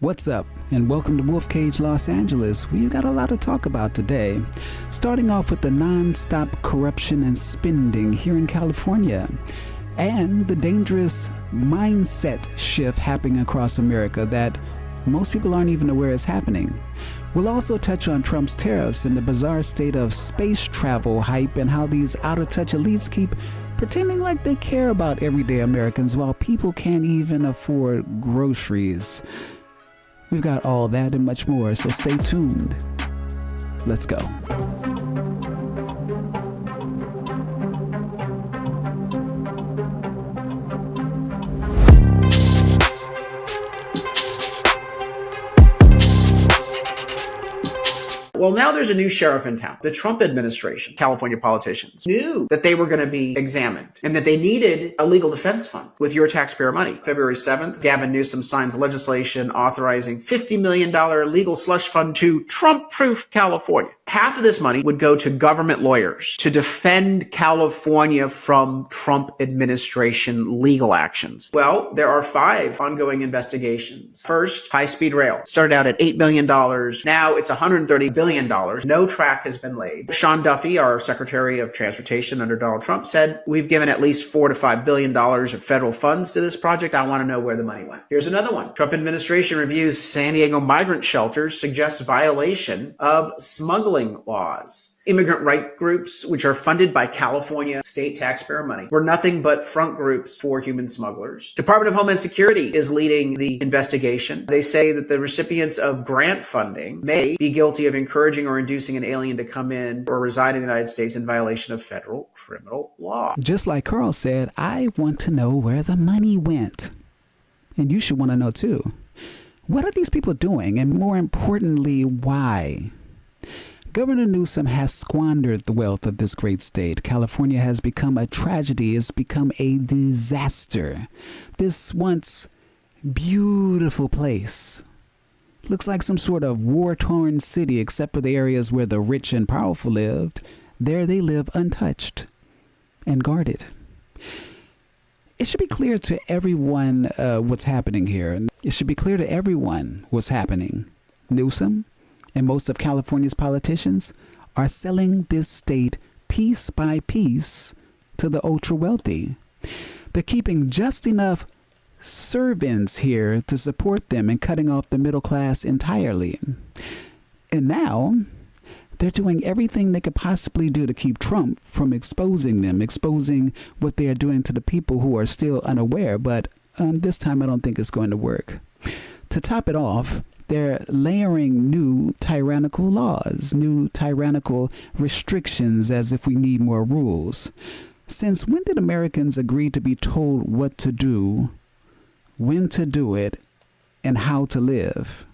What's up, and welcome to Wolf Kage Los Angeles. We've got a lot to talk about today. Starting off with the nonstop corruption and spending here in California, and the dangerous mindset shift happening across America that most people aren't even aware is happening. We'll also touch on Trump's tariffs and the bizarre state of space travel hype and how these out-of-touch elites keep pretending like they care about everyday Americans while people can't even afford groceries. We've got all that and much more, so stay tuned. Let's go. Well, now there's a new sheriff in town. The Trump administration, California politicians, knew that they were going to be examined and that they needed a legal defense fund with your taxpayer money. February 7th, Gavin Newsom signs legislation authorizing $50 million legal slush fund to Trump-proof California. Half of this money would go to government lawyers to defend California from Trump administration legal actions. Well, there are 5 ongoing investigations. First, high-speed rail. Started out at $8 million. Now it's $130 billion. No track has been laid. Sean Duffy, our Secretary of Transportation under Donald Trump, said, we've given at least $4 to $5 billion of federal funds to this project. I want to know where the money went. Here's another one. Trump administration reviews San Diego migrant shelters, suggests violation of smuggling laws. Immigrant right groups, which are funded by California state taxpayer money, were nothing but front groups for human smugglers. Department of Homeland Security is leading the investigation. They say that the recipients of grant funding may be guilty of encouraging or inducing an alien to come in or reside in the United States in violation of federal criminal law. Just like Carl said, I want to know where the money went. And you should want to know too. What are these people doing? And more importantly, why? Governor Newsom has squandered the wealth of this great state. California has become a tragedy. It's become a disaster. This once beautiful place looks like some sort of war-torn city, except for the areas where the rich and powerful lived. There they live untouched and guarded. It should be clear to everyone what's happening here. It should be clear to everyone what's happening. Newsom and most of California's politicians are selling this state piece by piece to the ultra wealthy. They're keeping just enough servants here to support them and cutting off the middle class entirely. And now they're doing everything they could possibly do to keep Trump from exposing them, exposing what they are doing to the people who are still unaware. But this time I don't think it's going to work. To top it off, they're layering new tyrannical laws, new tyrannical restrictions as if we need more rules. Since when did Americans agree to be told what to do, when to do it, and how to live?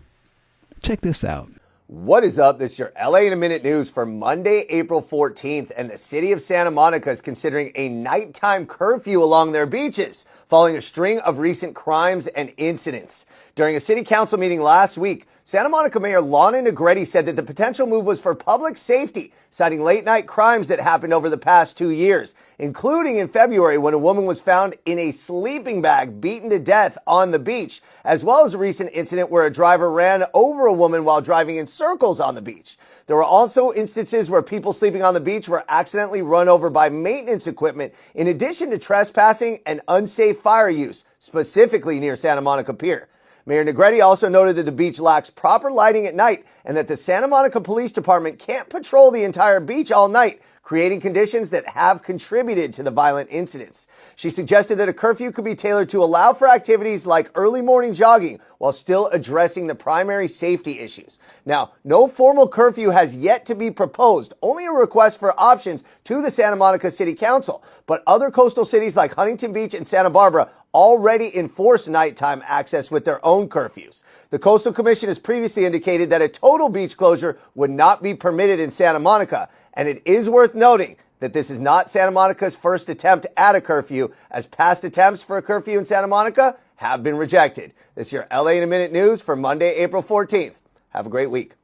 Check this out. What is up? This is your LA in a Minute news for Monday, April 14th, and the city of Santa Monica is considering a nighttime curfew along their beaches, following a string of recent crimes and incidents. During a city council meeting last week, Santa Monica Mayor Lana Negretti said that the potential move was for public safety, citing late-night crimes that happened over the past 2 years, including in February when a woman was found in a sleeping bag beaten to death on the beach, as well as a recent incident where a driver ran over a woman while driving in circles on the beach. There were also instances where people sleeping on the beach were accidentally run over by maintenance equipment, in addition to trespassing and unsafe fire use, specifically near Santa Monica Pier. Mayor Negretti also noted that the beach lacks proper lighting at night and that the Santa Monica Police Department can't patrol the entire beach all night, creating conditions that have contributed to the violent incidents. She suggested that a curfew could be tailored to allow for activities like early morning jogging while still addressing the primary safety issues. Now, no formal curfew has yet to be proposed, only a request for options to the Santa Monica City Council, but other coastal cities like Huntington Beach and Santa Barbara already enforce nighttime access with their own curfews. The Coastal Commission has previously indicated that a total beach closure would not be permitted in Santa Monica, and it is worth noting that this is not Santa Monica's first attempt at a curfew, as past attempts for a curfew in Santa Monica have been rejected. This is your LA in a Minute news for Monday, April 14th. Have a great week.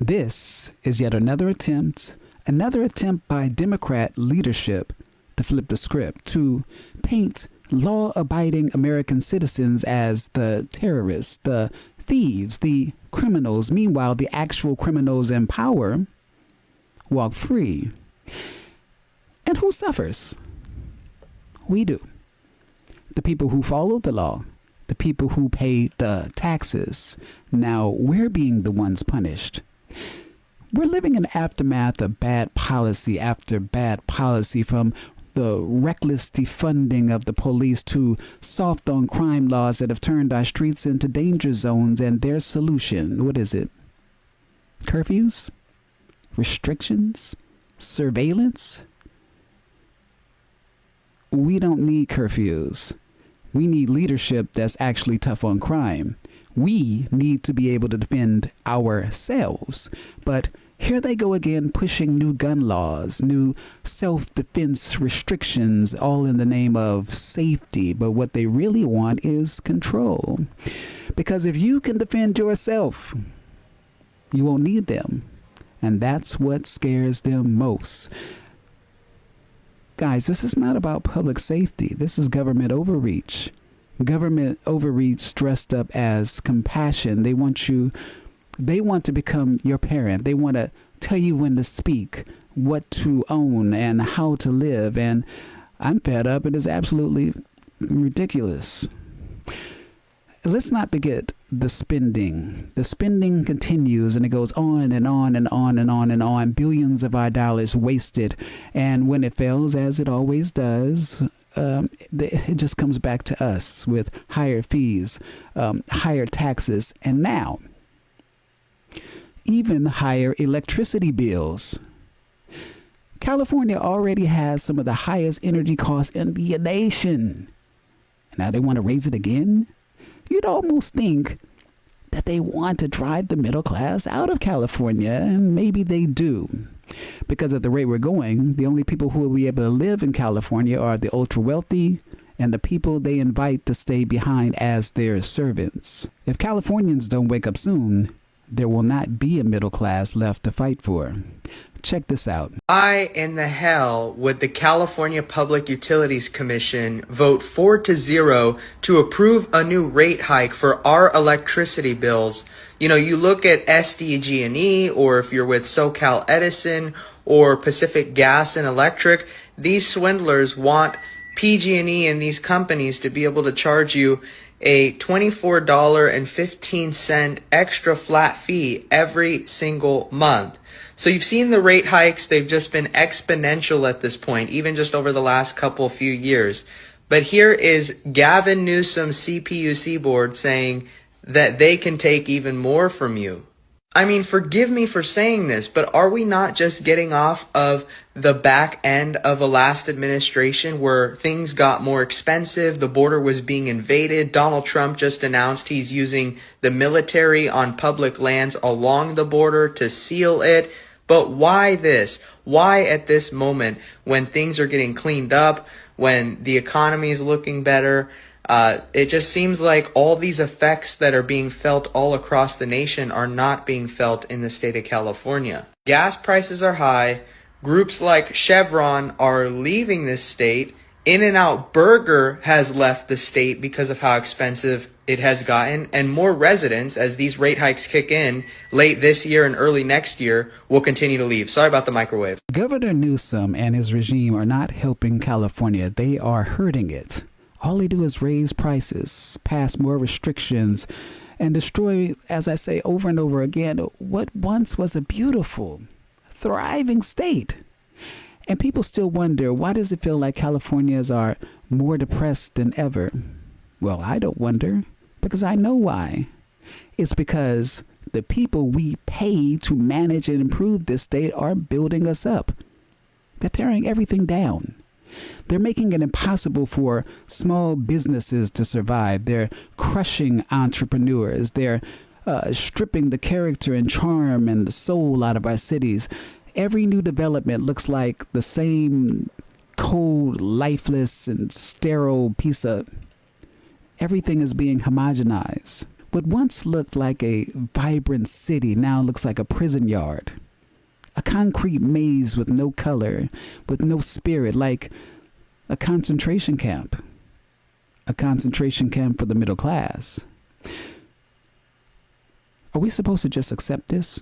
This is yet another attempt by Democrat leadership to flip the script, to paint law-abiding American citizens as the terrorists, the thieves, the criminals. Meanwhile, the actual criminals in power walk free. And who suffers? We do. The people who follow the law, the people who pay the taxes. Now we're being the ones punished. We're living in the aftermath of bad policy after bad policy, from the reckless defunding of the police to soft on crime laws that have turned our streets into danger zones. And their solution, what is it? Curfews? Restrictions? Surveillance? We don't need curfews. We need leadership that's actually tough on crime. We need to be able to defend ourselves. But here they go again, pushing new gun laws, new self-defense restrictions, all in the name of safety. But what they really want is control. Because if you can defend yourself, you won't need them. And that's what scares them most. Guys, this is not about public safety. This is government overreach. Government overreach dressed up as compassion. They want to become your parent. They want to tell you when to speak, what to own, and how to live. And I'm fed up. It is absolutely ridiculous. Let's not forget the spending. The spending continues, and it goes on and on and on and on and on. Billions of our dollars wasted. And when it fails, as it always does, it just comes back to us with higher fees, higher taxes, and now even higher electricity bills. California already has some of the highest energy costs in the nation. Now they want to raise it again? You'd almost think that they want to drive the middle class out of California, and maybe they do. Because at the rate we're going, the only people who will be able to live in California are the ultra wealthy and the people they invite to stay behind as their servants. If Californians don't wake up soon, there will not be a middle class left to fight for. Check this out. Why in the hell would the California Public Utilities Commission vote 4-0 to approve a new rate hike for our electricity bills? You know, you look at SDG&E, or if you're with SoCal Edison or Pacific Gas and Electric, these swindlers want PG&E and these companies to be able to charge you a $24.15 extra flat fee every single month. So you've seen the rate hikes. They've just been exponential at this point, even just over the last few years. But here is Gavin Newsom's CPUC board saying that they can take even more from you. I mean, forgive me for saying this, but are we not just getting off of the back end of a last administration where things got more expensive, the border was being invaded, Donald Trump just announced he's using the military on public lands along the border to seal it? But why this? Why at this moment when things are getting cleaned up, when the economy is looking better? It just seems like all these effects that are being felt all across the nation are not being felt in the state of California. Gas prices are high. Groups like Chevron are leaving this state. In-N-Out Burger has left the state because of how expensive it has gotten. And more residents, as these rate hikes kick in late this year and early next year, will continue to leave. Sorry about the microwave. Governor Newsom and his regime are not helping California. They are hurting it. All they do is raise prices, pass more restrictions, and destroy, as I say over and over again, what once was a beautiful, thriving state. And people still wonder, why does it feel like Californians are more depressed than ever? Well, I don't wonder, because I know why. It's because the people we pay to manage and improve this state are building us up. They're tearing everything down. They're making it impossible for small businesses to survive. They're crushing entrepreneurs. They're stripping the character and charm and the soul out of our cities. Every new development looks like the same cold, lifeless, and sterile piece of... Everything is being homogenized. What once looked like a vibrant city now looks like a prison yard. A concrete maze with no color, with no spirit, like a concentration camp. A concentration camp for the middle class. Are we supposed to just accept this?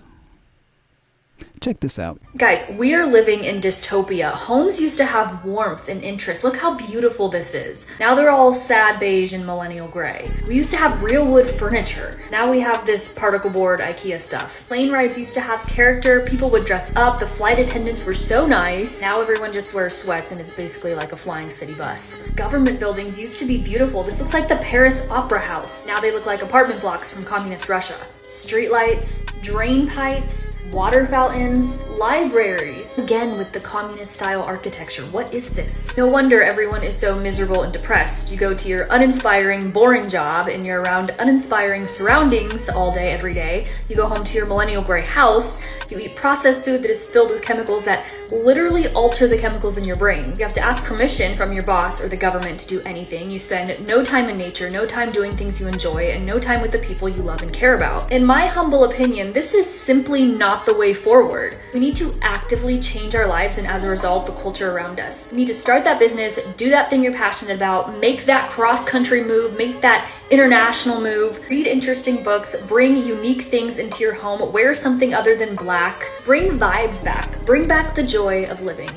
Check this out. Guys, we are living in dystopia. Homes used to have warmth and interest. Look how beautiful this is. Now they're all sad beige and millennial gray. We used to have real wood furniture. Now we have this particle board IKEA stuff. Plane rides used to have character. People would dress up. The flight attendants were so nice. Now everyone just wears sweats and is basically like a flying city bus. Government buildings used to be beautiful. This looks like the Paris Opera House. Now they look like apartment blocks from communist Russia. Streetlights, drain pipes, water fountains, libraries. Again with the communist style architecture. What is this? No wonder everyone is so miserable and depressed. You go to your uninspiring, boring job and you're around uninspiring surroundings all day, every day. You go home to your millennial gray house. You eat processed food that is filled with chemicals that literally alter the chemicals in your brain. You have to ask permission from your boss or the government to do anything. You spend no time in nature, no time doing things you enjoy, and no time with the people you love and care about. In my humble opinion, this is simply not the way forward. We need to actively change our lives and as a result, the culture around us. We need to start that business, do that thing you're passionate about, make that cross-country move, make that international move, read interesting books, bring unique things into your home, wear something other than black, bring vibes back, bring back the joy of living.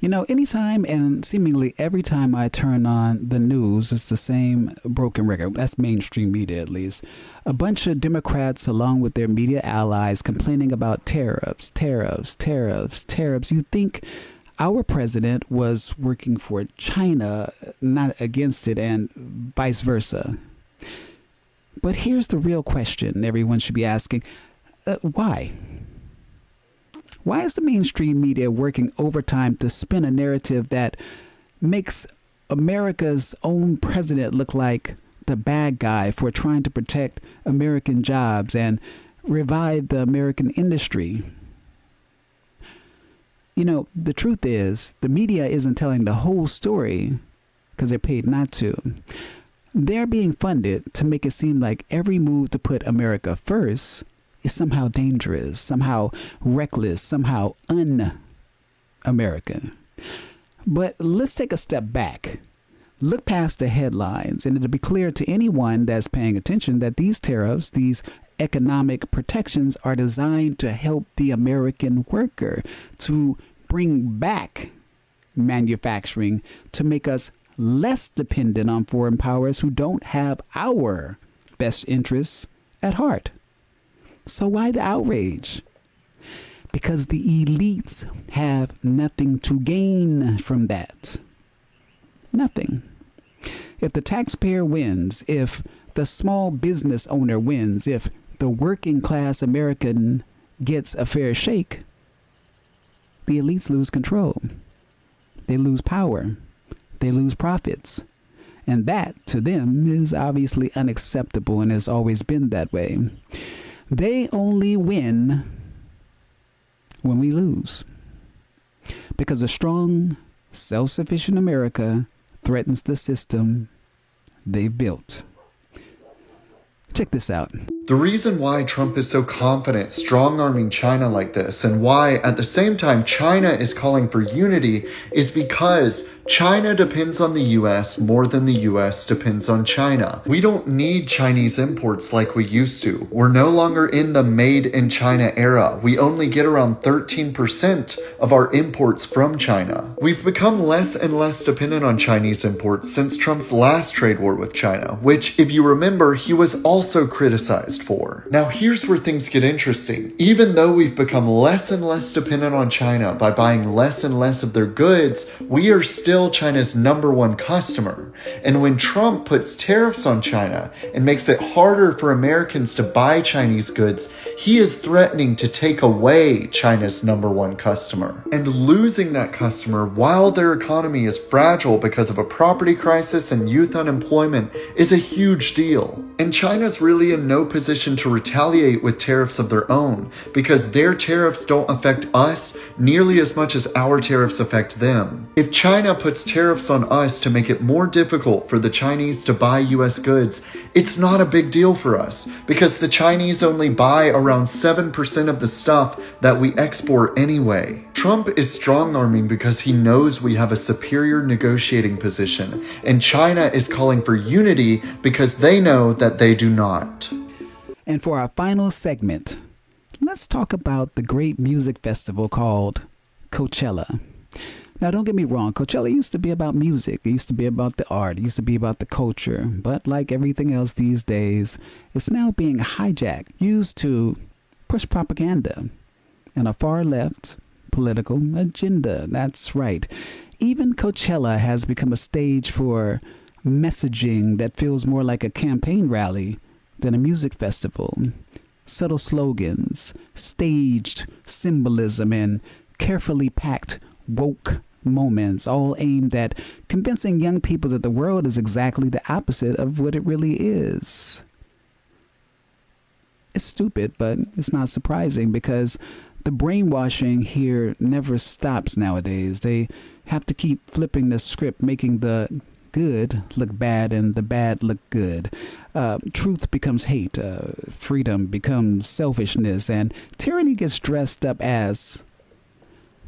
You know, anytime and seemingly every time I turn on the news, it's the same broken record. That's mainstream media, at least. A bunch of Democrats, along with their media allies, complaining about tariffs. You'd think our president was working for China, not against it, and vice versa. But here's the real question everyone should be asking. Why? Why is the mainstream media working overtime to spin a narrative that makes America's own president look like the bad guy for trying to protect American jobs and revive the American industry? You know, the truth is, the media isn't telling the whole story because they're paid not to. They're being funded to make it seem like every move to put America first is somehow dangerous, somehow reckless, somehow un-American. But let's take a step back. Look past the headlines, and it'll be clear to anyone that's paying attention that these tariffs, these economic protections, are designed to help the American worker, to bring back manufacturing, to make us less dependent on foreign powers who don't have our best interests at heart. So why the outrage? Because the elites have nothing to gain from that. Nothing. If the taxpayer wins, if the small business owner wins, if the working class American gets a fair shake, the elites lose control. They lose power. They lose profits. And that, to them, is obviously unacceptable and has always been that way. They only win when we lose. Because a strong, self-sufficient America threatens the system they've built. Check this out. The reason why Trump is so confident strong-arming China like this, and why at the same time China is calling for unity, is because China depends on the US more than the US depends on China. We don't need Chinese imports like we used to. We're no longer in the made in China era. We only get around 13% of our imports from China. We've become less and less dependent on Chinese imports since Trump's last trade war with China, which, if you remember, he was also criticized for. Now here's where things get interesting. Even though we've become less and less dependent on China by buying less and less of their goods, we are still China's #1 customer. And when Trump puts tariffs on China and makes it harder for Americans to buy Chinese goods, he is threatening to take away China's #1 customer. And losing that customer while their economy is fragile because of a property crisis and youth unemployment is a huge deal. And China's really in no position to retaliate with tariffs of their own, because their tariffs don't affect us nearly as much as our tariffs affect them. If China puts tariffs on us to make it more difficult for the Chinese to buy US goods, it's not a big deal for us, because the Chinese only buy around 7% of the stuff that we export anyway. Trump is strong-arming because he knows we have a superior negotiating position, and China is calling for unity because they know that they do not. And for our final segment, let's talk about the great music festival called Coachella. Now, don't get me wrong, Coachella used to be about music. It used to be about the art. It used to be about the culture. But like everything else these days, it's now being hijacked, used to push propaganda and a far left political agenda. That's right. Even Coachella has become a stage for messaging that feels more like a campaign rally than a music festival. Subtle slogans, staged symbolism, and carefully packed woke moments, all aimed at convincing young people that the world is exactly the opposite of what it really is. It's stupid, but it's not surprising because the brainwashing here never stops nowadays. They have to keep flipping the script, making the good look bad and the bad look good. Truth becomes hate. Freedom becomes selfishness. And tyranny gets dressed up as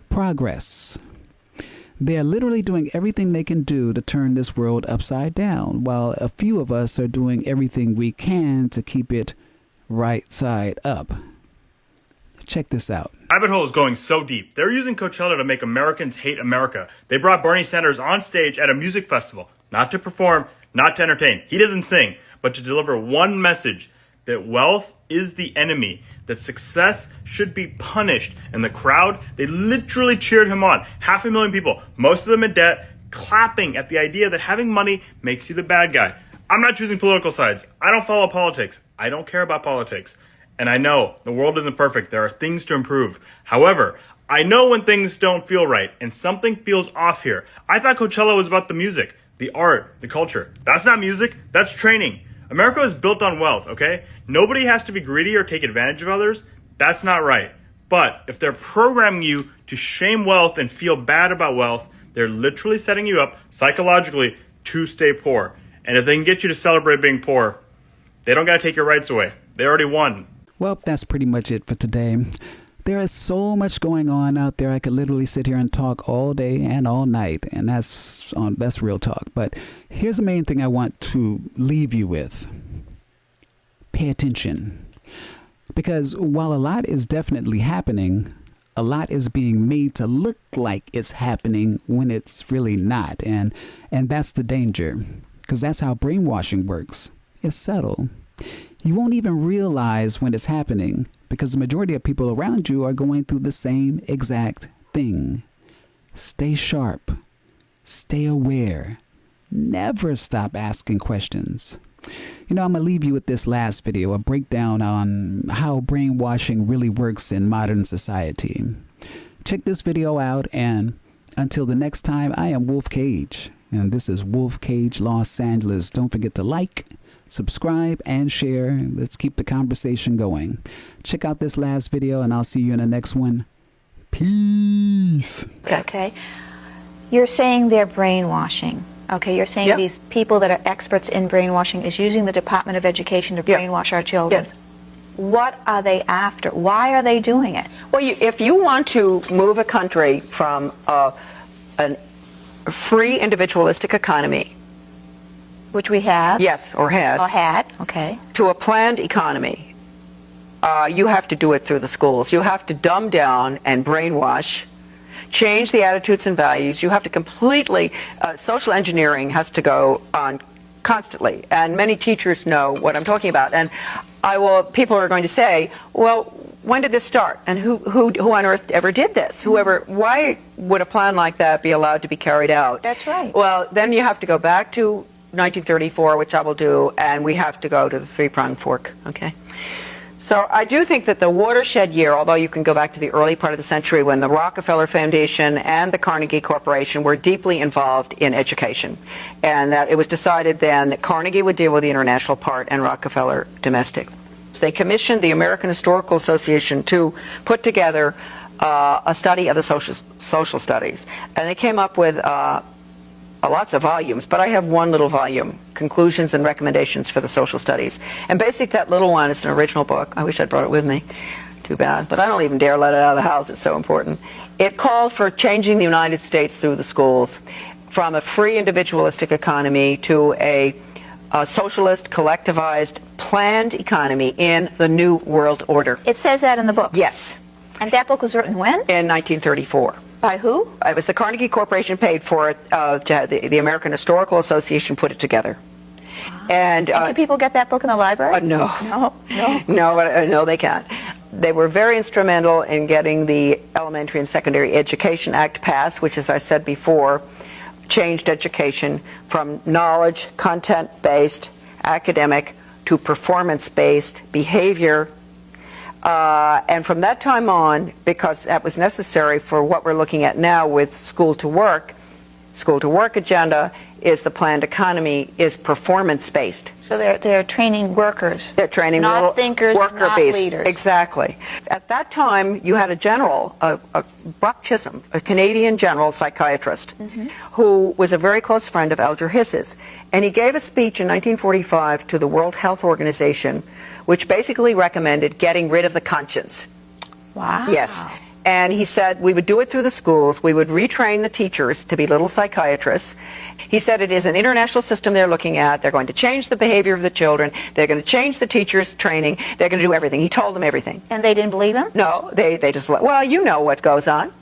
progress. They are literally doing everything they can do to turn this world upside down, while a few of us are doing everything we can to keep it right side up. Check this out. Rabbit hole is going so deep. They're using Coachella to make Americans hate America. They brought Bernie Sanders on stage at a music festival, not to perform, not to entertain. He doesn't sing, but to deliver one message: that wealth is the enemy, that success should be punished. And the crowd, they literally cheered him on. 500,000 people, most of them in debt, clapping at the idea that having money makes you the bad guy. I'm not choosing political sides. I don't follow politics. I don't care about politics. And I know the world isn't perfect. There are things to improve. However, I know when things don't feel right and something feels off here. I thought Coachella was about the music, the art, the culture. That's not music. That's training. America is built on wealth, okay? Nobody has to be greedy or take advantage of others. That's not right. But if they're programming you to shame wealth and feel bad about wealth, they're literally setting you up psychologically to stay poor. And if they can get you to celebrate being poor, they don't got to take your rights away. They already won. Well, that's pretty much it for today. There is so much going on out there. I could literally sit here and talk all day and all night, and that's real talk. But here's the main thing I want to leave you with. Pay attention. Because while a lot is definitely happening, a lot is being made to look like it's happening when it's really not. And that's the danger. Because that's how brainwashing works. It's subtle. You won't even realize when it's happening because the majority of people around you are going through the same exact thing. Stay sharp. Stay aware. Never stop asking questions. You know, I'm going to leave you with this last video, a breakdown on how brainwashing really works in modern society. Check this video out, and until the next time, I am Wolf Kage, and this is Wolf Kage Los Angeles. Don't forget to like, subscribe, and share. Let's keep the conversation going. Check out this last video, and I'll see you in the next one. Peace. Okay. You're saying they're brainwashing. Okay, you're saying these people that are experts in brainwashing is using the Department of Education to brainwash our children. Yes. What are they after? Why are they doing it? Well, if you want to move a country from a free individualistic economy, Which we have. yes, or had, okay. to a planned economy, you have to do it through the schools. You have to dumb down and brainwash, change the attitudes and values. You have to completely, social engineering has to go on constantly, and many teachers know what I'm talking about. And people are going to say, well, when did this start? And who on earth ever did this? Why would a plan like that be allowed to be carried out? That's right. Well, then you have to go back to 1934, which I will do, and we have to go to the three-pronged fork, okay? So I do think that the watershed year, although you can go back to the early part of the century when the Rockefeller Foundation and the Carnegie Corporation were deeply involved in education, and that it was decided then that Carnegie would deal with the international part and Rockefeller domestic. They commissioned the American Historical Association to put together a study of the social studies, and they came up with lots of volumes, but I have one little volume, Conclusions and Recommendations for the Social Studies. And basically that little one is an original book. I wish I'd brought it with me. Too bad. But I don't even dare let it out of the house. It's so important. It called for changing the United States through the schools from a free individualistic economy to a socialist, collectivized, planned economy in the New World Order. It says that in the book? Yes. And that book was written when? In 1934. By who? It was the Carnegie Corporation paid for it. The American Historical Association put it together. And can people get that book in the library? No. No, they can't. They were very instrumental in getting the Elementary and Secondary Education Act passed, which, as I said before, changed education from knowledge, content-based, academic, to performance-based behavior. And from that time on, because that was necessary for what we're looking at now with school to work agenda is the planned economy is performance-based. So they're training workers. They're training not little thinkers, worker not bees. leaders. Exactly. At that time, you had a general, Buck Chisholm, a Canadian general psychiatrist, who was a very close friend of Alger Hiss's. And he gave a speech in 1945 to the World Health Organization, which basically recommended getting rid of the conscience. Wow. Yes. And he said we would do it through the schools. We would retrain the teachers to be little psychiatrists. He said it is an international system they're looking at. They're going to change the behavior of the children. They're going to change the teachers' training. They're going to do everything. He told them everything. And they didn't believe him? No, they just, well, you know what goes on.